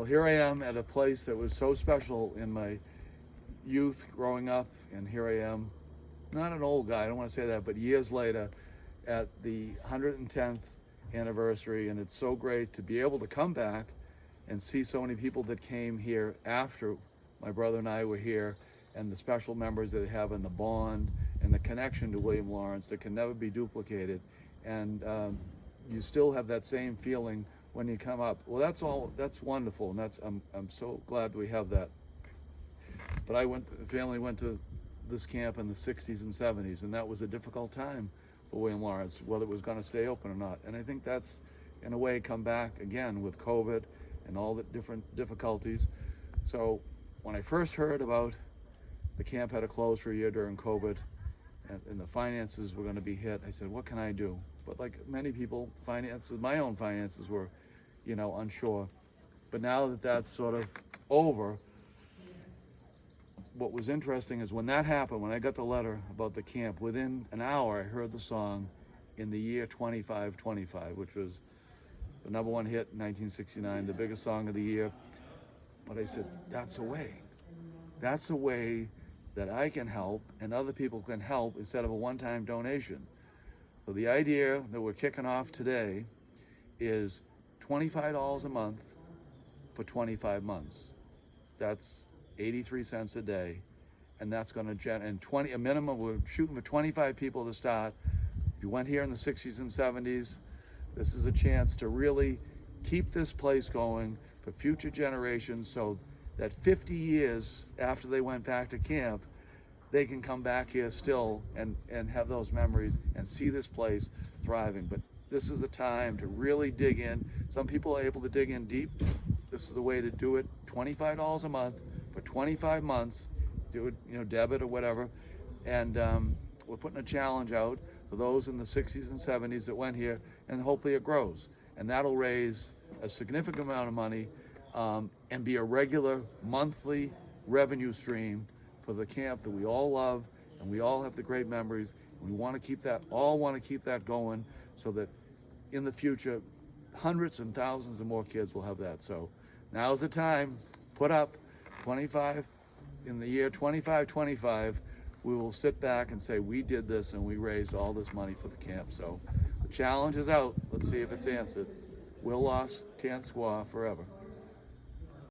Well, here I am at a place that was so special in my youth growing up, and here I am, not an old guy, I don't want to say that, but years later at the 110th anniversary, and it's so great to be able to come back and see so many people that came here after my brother and I were here, and the special members that they have in the bond and the connection to William Lawrence that can never be duplicated. And you still have that same feeling when you come up. Well, that's wonderful, and I'm so glad we have that. But the family went to this camp in the 60s and 70s, and that was a difficult time for William Lawrence, whether it was going to stay open or not. And I think that's, in a way, come back again with COVID and all the different difficulties. So when I first heard about the camp had to close for a year during COVID, and the finances were going to be hit, I said, what can I do? But like many people, my own finances were, unsure. But now that that's sort of over, what was interesting is when that happened, when I got the letter about the camp, within an hour I heard the song In the Year 2525, which was the #1 hit in 1969, the biggest song of the year. But I said, that's a way. That's a way that I can help and other people can help instead of a one-time donation. So the idea that we're kicking off today is $25 a month for 25 months. That's 83 cents a day, and that's going to a minimum. We're shooting for 25 people to start. If you went here in the 60s and 70s, this is a chance to really keep this place going for future generations, so that 50 years after they went back to camp, they can come back here still and have those memories and see this place thriving. But this is the time to really dig in. Some people are able to dig in deep. This is the way to do it. $25 a month for 25 months. Do it, debit or whatever. And we're putting a challenge out for those in the 60s and 70s that went here, and hopefully it grows. And that'll raise a significant amount of money and be a regular monthly revenue stream for the camp that we all love, and we all have the great memories. We want to keep that going, so that in the future, hundreds and thousands of more kids will have that. So now's the time. Put up 25 in the year 2525. We will sit back and say we did this and we raised all this money for the camp. So the challenge is out. Let's see if it's answered. Will lost, can't squaw forever.